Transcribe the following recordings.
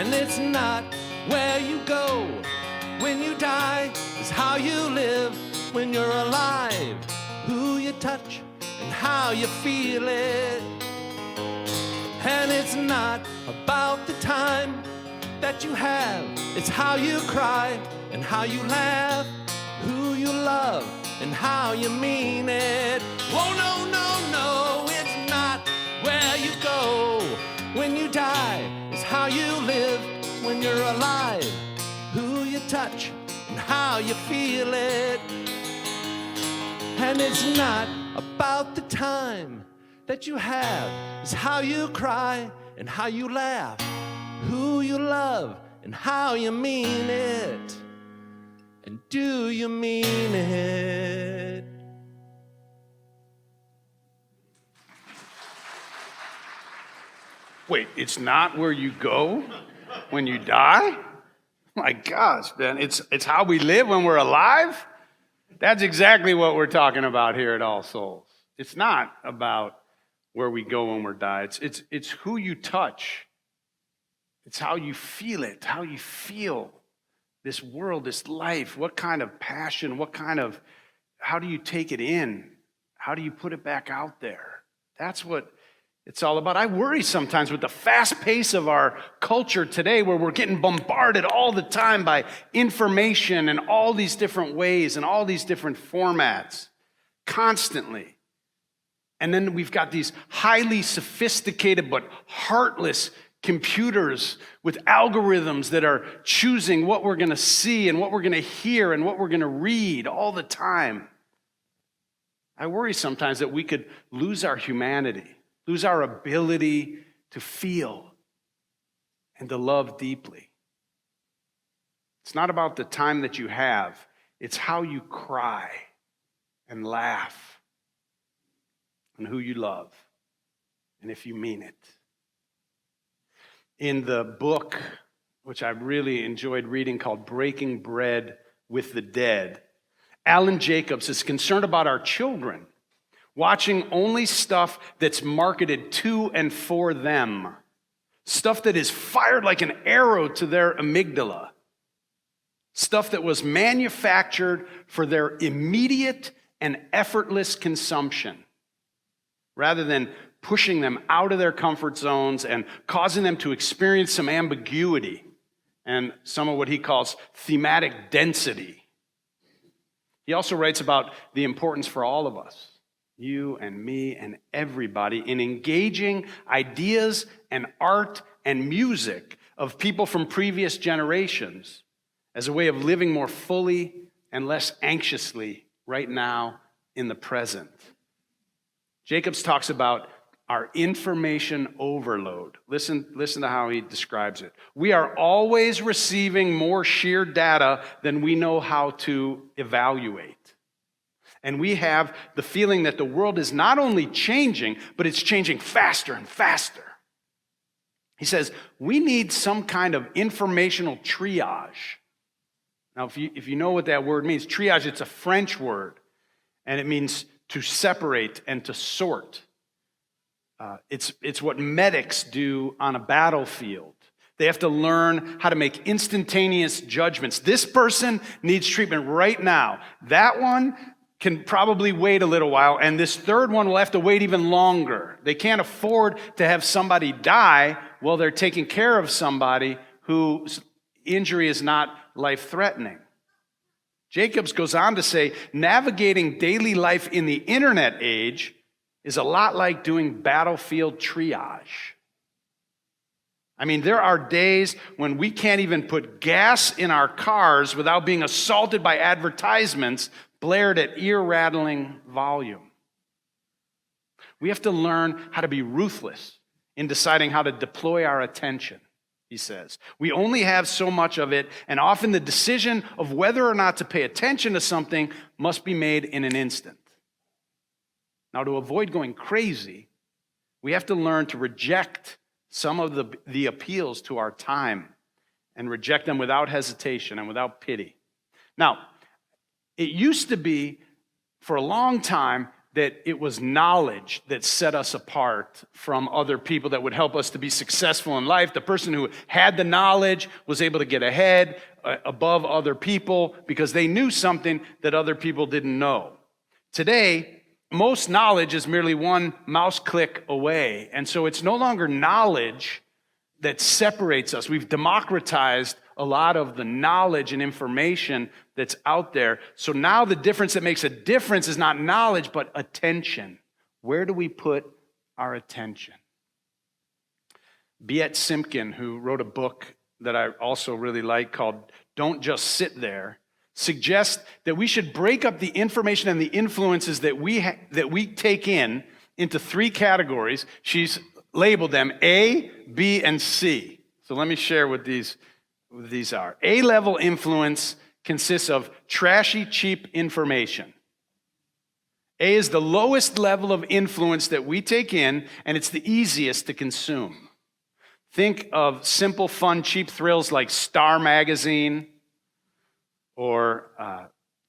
And it's not where you go when you die, it's how you live when you're alive. Who you touch and how you feel it. And it's not about the time that you have, it's how you cry and how you laugh. Who you love and how you mean it. Oh no, no, no, it's not where you go when you die, it's how you live when you're alive. Who you touch and how you feel it. And it's not about the time that you have, it's how you cry and how you laugh. Who you love and how you mean it. And do you mean it? Wait, it's not where you go when you die? My gosh, Ben, it's how we live when we're alive? That's exactly what we're talking about here at All Souls. It's not about where we go when we're die. It's who you touch. It's how you feel it, how you feel this world, this life. What kind of passion, how do you take it in? How do you put it back out there? That's what it's all about. I worry sometimes with the fast pace of our culture today, where we're getting bombarded all the time by information in all these different ways and all these different formats, constantly. And then we've got these highly sophisticated but heartless computers with algorithms that are choosing what we're going to see and what we're going to hear and what we're going to read all the time. I worry sometimes that we could lose our humanity, lose our ability to feel and to love deeply. It's not about the time that you have, it's how you cry and laugh and who you love and if you mean it. In the book, which I really enjoyed reading, called Breaking Bread with the Dead, Alan Jacobs is concerned about our children watching only stuff that's marketed to and for them, stuff that is fired like an arrow to their amygdala, stuff that was manufactured for their immediate and effortless consumption, rather than pushing them out of their comfort zones and causing them to experience some ambiguity and some of what he calls thematic density. He also writes about the importance for all of us, you and me and everybody, in engaging ideas and art and music of people from previous generations as a way of living more fully and less anxiously right now in the present. Jacobs talks about our information overload. Listen to how he describes it. We are always receiving more sheer data than we know how to evaluate. And we have the feeling that the world is not only changing, but it's changing faster and faster. He says, we need some kind of informational triage. Now, if you know what that word means, triage, it's a French word, and it means to separate and to sort. It's what medics do on a battlefield. They have to learn how to make instantaneous judgments. This person needs treatment right now. That one can probably wait a little while, and this third one will have to wait even longer. They can't afford to have somebody die while they're taking care of somebody whose injury is not life-threatening. Jacobs goes on to say, navigating daily life in the internet age is a lot like doing battlefield triage. I mean, there are days when we can't even put gas in our cars without being assaulted by advertisements blared at ear-rattling volume. We have to learn how to be ruthless in deciding how to deploy our attention, he says. We only have so much of it, and often the decision of whether or not to pay attention to something must be made in an instant. Now, to avoid going crazy, we have to learn to reject some of the appeals to our time and reject them without hesitation and without pity. Now, it used to be, for a long time, that it was knowledge that set us apart from other people that would help us to be successful in life. The person who had the knowledge was able to get ahead above other people because they knew something that other people didn't know. Today, most knowledge is merely one mouse click away. And so it's no longer knowledge that separates us. We've democratized a lot of the knowledge and information that's out there. So now the difference that makes a difference is not knowledge, but attention. Where do we put our attention? Biet Simkin, who wrote a book that I also really like called Don't Just Sit There, suggests that we should break up the information and the influences that we take in into three categories. She's labeled them A, B, and C. So let me share what these are. A-level influence consists of trashy, cheap information. A is the lowest level of influence that we take in, and it's the easiest to consume. Think of simple, fun, cheap thrills like Star Magazine or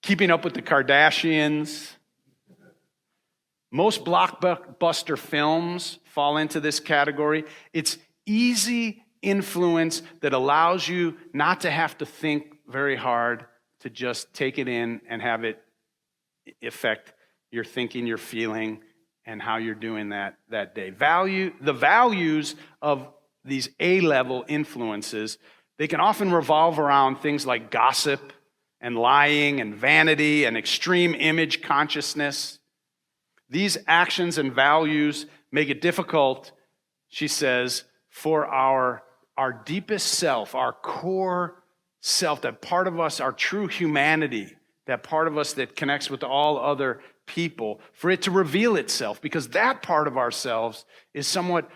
Keeping Up with the Kardashians. Most blockbuster films fall into this category. It's easy influence that allows you not to have to think very hard, to just take it in and have it affect your thinking, your feeling, and how you're doing that day. The values of these A-level influences, they can often revolve around things like gossip and lying and vanity and extreme image consciousness. These actions and values make it difficult, she says, for our deepest self, our core self, that part of us, our true humanity, that part of us that connects with all other people, for it to reveal itself, because that part of ourselves is somewhat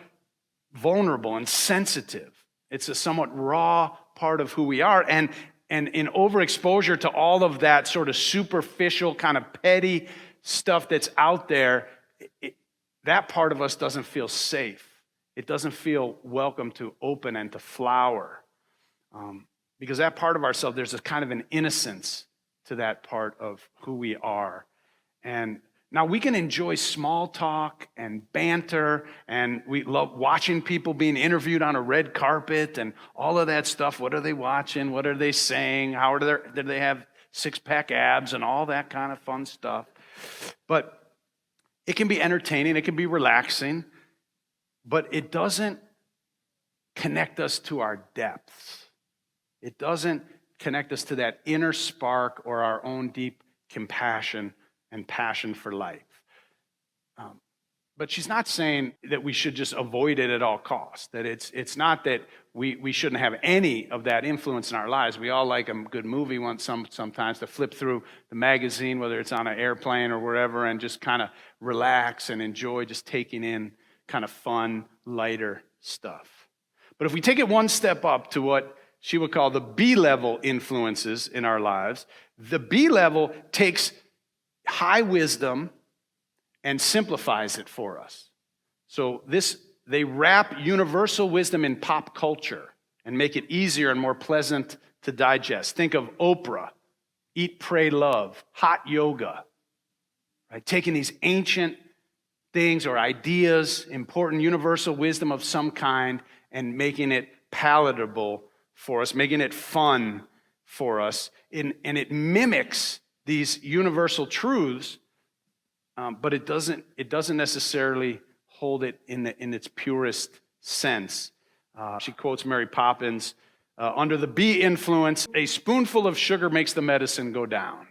vulnerable and sensitive. It's a somewhat raw part of who we are. And in overexposure to all of that sort of superficial, kind of petty stuff that's out there, that part of us doesn't feel safe. It doesn't feel welcome to open and to flower. Because that part of ourselves, there's a kind of an innocence to that part of who we are. And now we can enjoy small talk and banter, and we love watching people being interviewed on a red carpet and all of that stuff. What are they watching? What are they saying? Do they have six-pack abs and all that kind of fun stuff? But it can be entertaining, it can be relaxing, but it doesn't connect us to our depths. It doesn't connect us to that inner spark or our own deep compassion and passion for life. But she's not saying that we should just avoid it at all costs, that it's not that we shouldn't have any of that influence in our lives. We all like a good movie sometimes to flip through the magazine, whether it's on an airplane or wherever, and just kind of relax and enjoy just taking in kind of fun, lighter stuff. But if we take it one step up to what she would call the B-level influences in our lives, the B-level takes high wisdom and simplifies it for us. So they wrap universal wisdom in pop culture and make it easier and more pleasant to digest. Think of Oprah, Eat, Pray, Love, hot yoga, right? Taking these ancient things or ideas, important universal wisdom of some kind, and making it palatable for us, making it fun for us. And it mimics these universal truths, but it doesn't necessarily hold it in its purest sense. She quotes Mary Poppins, under the B influence, a spoonful of sugar makes the medicine go down.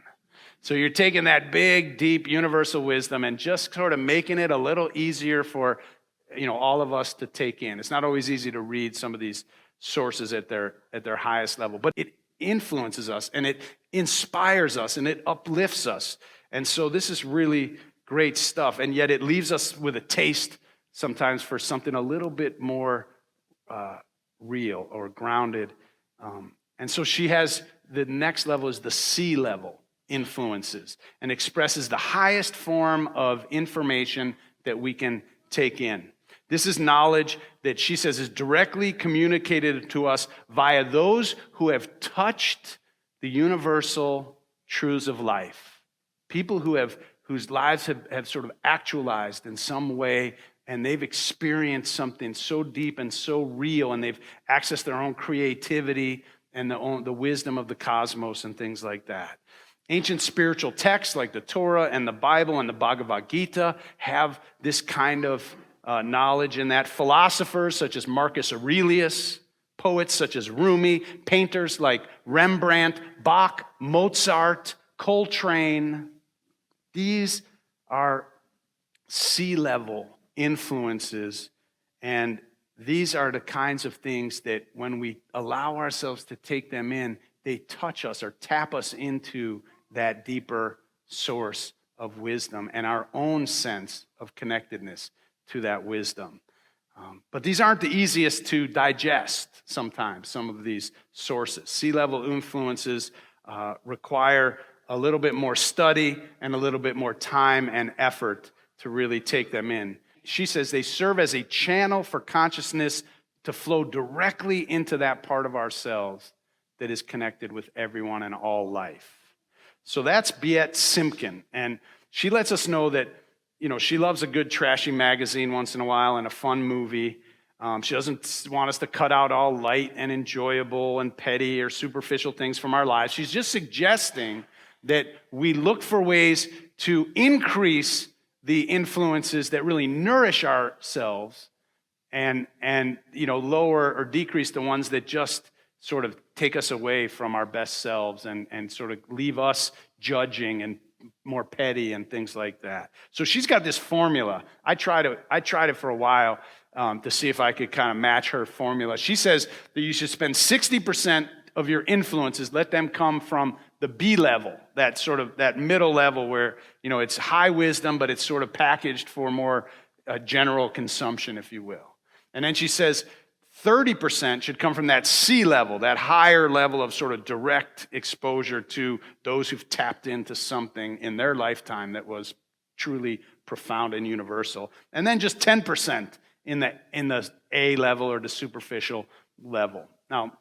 So you're taking that big, deep, universal wisdom and just sort of making it a little easier for all of us to take in. It's not always easy to read some of these sources at their highest level, but it influences us and it inspires us and it uplifts us. And so this is really great stuff, and yet it leaves us with a taste sometimes for something a little bit more real or grounded. And so she has the next level is the C level influences and expresses the highest form of information that we can take in. This is knowledge that she says is directly communicated to us via those who have touched the universal truths of life. People who have whose lives have sort of actualized in some way, and they've experienced something so deep and so real, and they've accessed their own creativity and the wisdom of the cosmos and things like that. Ancient spiritual texts like the Torah and the Bible and the Bhagavad Gita have this kind of knowledge in that. Philosophers such as Marcus Aurelius, poets such as Rumi, painters like Rembrandt, Bach, Mozart, Coltrane. These are sea-level influences, and these are the kinds of things that when we allow ourselves to take them in, they touch us or tap us into that deeper source of wisdom and our own sense of connectedness to that wisdom. But these aren't the easiest to digest sometimes, some of these sources. Sea-level influences require a little bit more study and a little bit more time and effort to really take them in. She says they serve as a channel for consciousness to flow directly into that part of ourselves that is connected with everyone and all life. So that's Biet Simkin, and she lets us know that, she loves a good trashy magazine once in a while and a fun movie. She doesn't want us to cut out all light and enjoyable and petty or superficial things from our lives. She's just suggesting that we look for ways to increase the influences that really nourish ourselves and lower or decrease the ones that just sort of take us away from our best selves and sort of leave us judging and more petty and things like that. So she's got this formula. I tried it for a while to see if I could kind of match her formula. She says that you should spend 60% of your influences, let them come from the B level, that middle level where, it's high wisdom, but it's sort of packaged for more general consumption, if you will. And then she says 30% should come from that C level, that higher level of sort of direct exposure to those who've tapped into something in their lifetime that was truly profound and universal. And then just 10% in the A level or the superficial level. Now,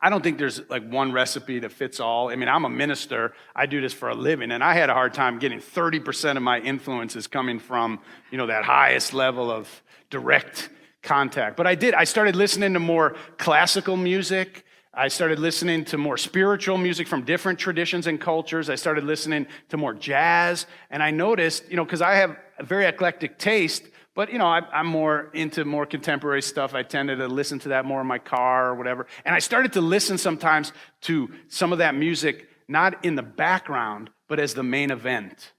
I don't think there's like one recipe that fits all. I mean, I'm a minister. I do this for a living, and I had a hard time getting 30% of my influences coming from, that highest level of direct contact. But I started listening to more classical music. I started listening to more spiritual music from different traditions and cultures. I started listening to more jazz. And I noticed, because I have a very eclectic taste, but, I'm more into more contemporary stuff. I tended to listen to that more in my car or whatever. And I started to listen sometimes to some of that music, not in the background, but as the main event.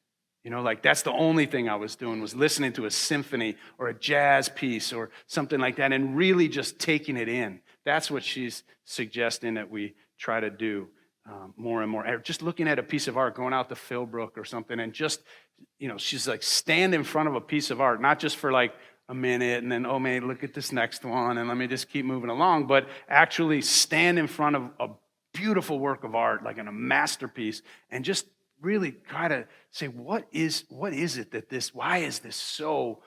That's the only thing I was doing, was listening to a symphony or a jazz piece or something like that and really just taking it in. That's what she's suggesting that we try to do more and more. Just looking at a piece of art, going out to Philbrook or something, and just, she's like, stand in front of a piece of art, not just for like a minute and then, oh man, look at this next one and let me just keep moving along, but actually stand in front of a beautiful work of art, like in a masterpiece, and just really try to say, what is it that why is this so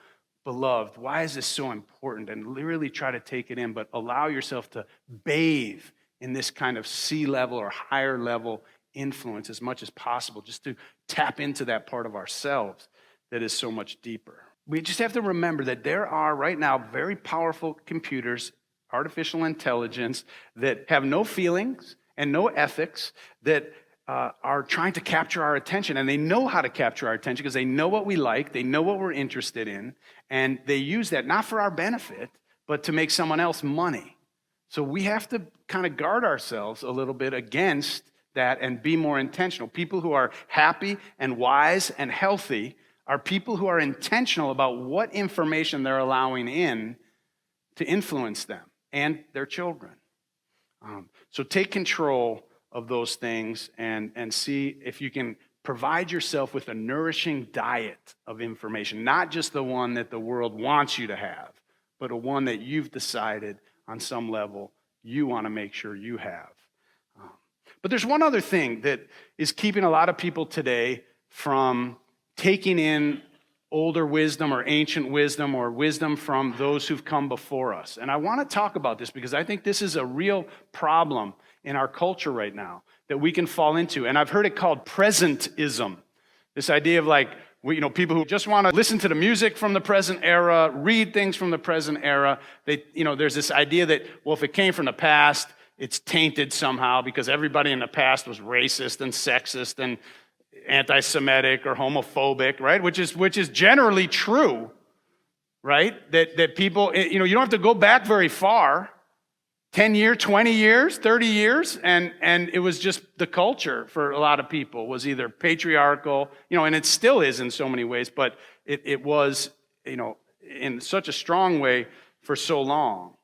beloved? Why is this so important? And really try to take it in, but allow yourself to bathe in this kind of sea level or higher level influence as much as possible, just to tap into that part of ourselves that is so much deeper. We just have to remember that there are right now very powerful computers, artificial intelligence, that have no feelings and no ethics, that are trying to capture our attention, and they know how to capture our attention because they know what we like, they know what we're interested in, and they use that not for our benefit, but to make someone else money. So we have to kind of guard ourselves a little bit against that and be more intentional. People who are happy and wise and healthy are people who are intentional about what information they're allowing in to influence them and their children. So take control of those things and see if you can provide yourself with a nourishing diet of information, not just the one that the world wants you to have, but a one that you've decided on some level you want to make sure you have. But there's one other thing that is keeping a lot of people today from taking in older wisdom or ancient wisdom or wisdom from those who've come before us. And I want to talk about this because I think this is a real problem in our culture right now that we can fall into. And I've heard it called presentism. This idea of like, people who just want to listen to the music from the present era, read things from the present era. There's this idea that, well, if it came from the past, it's tainted somehow because everybody in the past was racist and sexist and anti-Semitic or homophobic, right? Which is generally true, right? That people, you don't have to go back very far, 10 years, 20 years, 30 years, and it was just the culture for a lot of people was either patriarchal, and it still is in so many ways, but it was, in such a strong way for so long.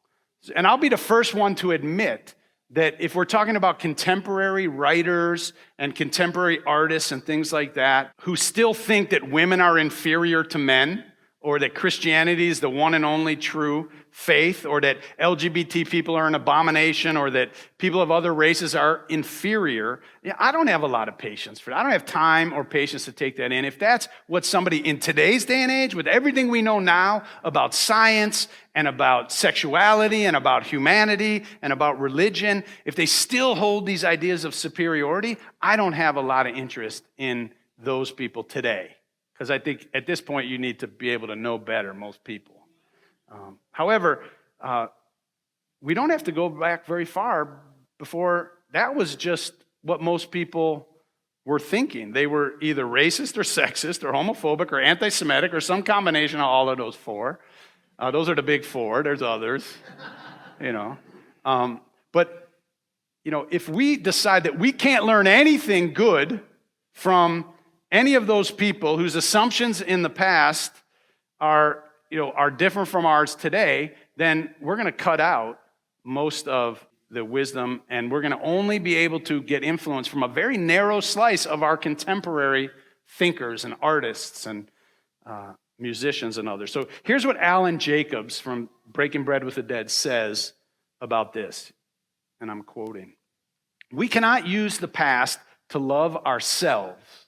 And I'll be the first one to admit that if we're talking about contemporary writers and contemporary artists and things like that, who still think that women are inferior to men, or that Christianity is the one and only true faith, or that LGBT people are an abomination, or that people of other races are inferior, I don't have a lot of patience for that. I don't have time or patience to take that in. If that's what somebody in today's day and age, with everything we know now about science and about sexuality and about humanity and about religion, if they still hold these ideas of superiority, I don't have a lot of interest in those people today. Because I think at this point you need to be able to know better, most people. However, we don't have to go back very far before that was just what most people were thinking. They were either racist or sexist or homophobic or anti-Semitic or some combination of all of those four. Those are the big four. There's others, But, if we decide that we can't learn anything good from any of those people whose assumptions in the past are different from ours today, then we're going to cut out most of the wisdom, and we're going to only be able to get influence from a very narrow slice of our contemporary thinkers and artists and musicians and others. So here's what Alan Jacobs from Breaking Bread with the Dead says about this, and I'm quoting. "We cannot use the past to love ourselves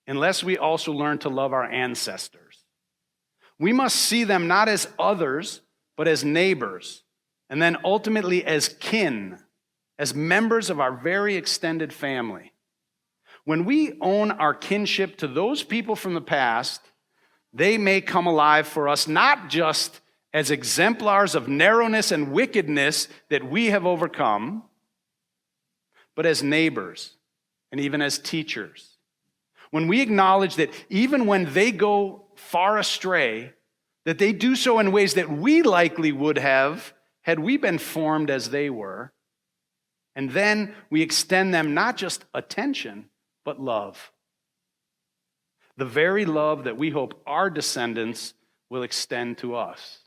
unless we also learn to love our ancestors. We must see them not as others, but as neighbors, and then ultimately as kin, as members of our very extended family. When we own our kinship to those people from the past, they may come alive for us not just as exemplars of narrowness and wickedness that we have overcome, but as neighbors and even as teachers. When we acknowledge that even when they go far astray, that they do so in ways that we likely would have had we been formed as they were, and then we extend them not just attention, but love. The very love that we hope our descendants will extend to us.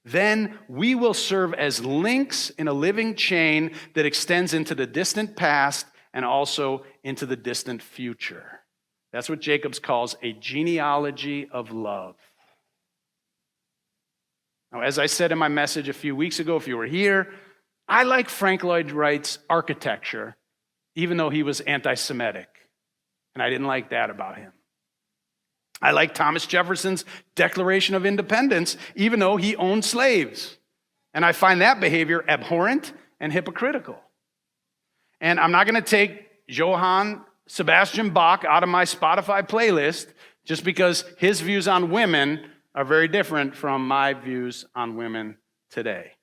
Then we will serve as links in a living chain that extends into the distant past and also into the distant future." That's what Jacobs calls a genealogy of love. Now, as I said in my message a few weeks ago, if you were here, I like Frank Lloyd Wright's architecture, even though he was anti-Semitic, and I didn't like that about him. I like Thomas Jefferson's Declaration of Independence, even though he owned slaves, and I find that behavior abhorrent and hypocritical. And I'm not going to take Johann Sebastian Bach out of my Spotify playlist just because his views on women are very different from my views on women today.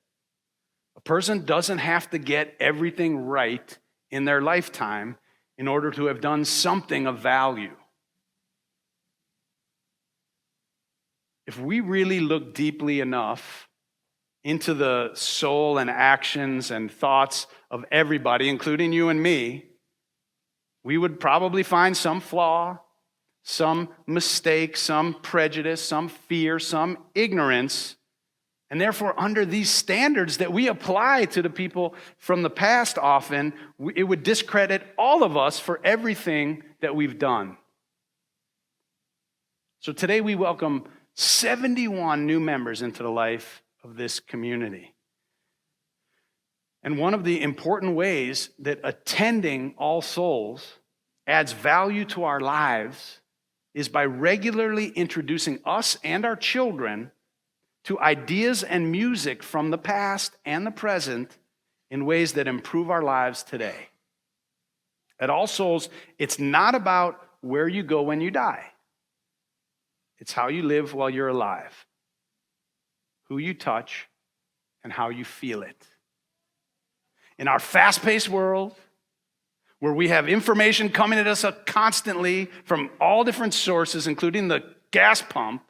A person doesn't have to get everything right in their lifetime in order to have done something of value. If we really look deeply enough into the soul and actions and thoughts of everybody, including you and me, we would probably find some flaw, some mistake, some prejudice, some fear, some ignorance. And therefore, under these standards that we apply to the people from the past often, it would discredit all of us for everything that we've done. So today we welcome 71 new members into the life of this community. And one of the important ways that attending All Souls adds value to our lives is by regularly introducing us and our children to ideas and music from the past and the present in ways that improve our lives today. At All Souls, it's not about where you go when you die. It's how you live while you're alive, who you touch, and how you feel it. In our fast-paced world, where we have information coming at us constantly from all different sources, including the gas pump,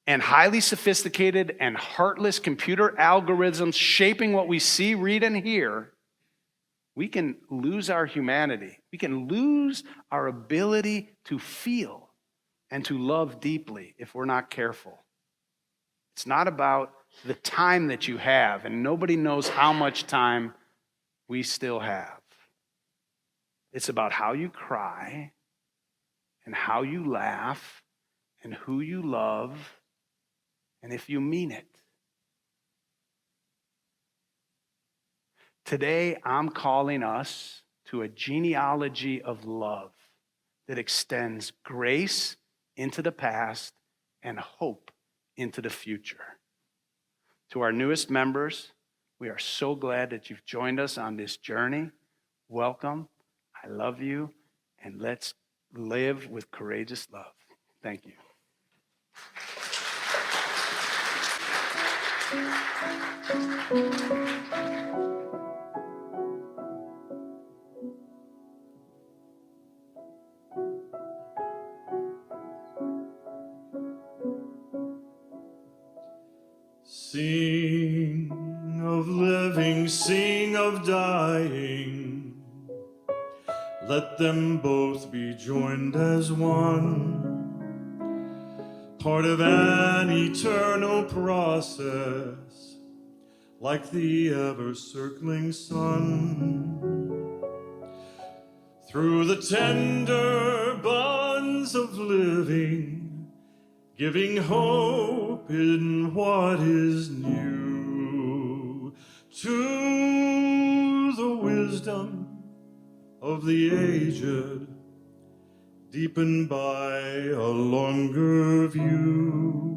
and highly sophisticated and heartless computer algorithms shaping what we see, read, and hear, we can lose our humanity. We can lose our ability to feel and to love deeply if we're not careful. It's not about the time that you have, and nobody knows how much time we still have. It's about how you cry and how you laugh and who you love and if you mean it. Today, I'm calling us to a genealogy of love that extends grace into the past and hope into the future. To our newest members, we are so glad that you've joined us on this journey. Welcome. I love you, and let's live with courageous love. Thank you. Sing of living, sing of dying. Let them both be joined as one, part of an eternal process, like the ever-circling sun. Through the tender bonds of living, giving hope in what is new, to the wisdom of the aged, deepened by a longer view.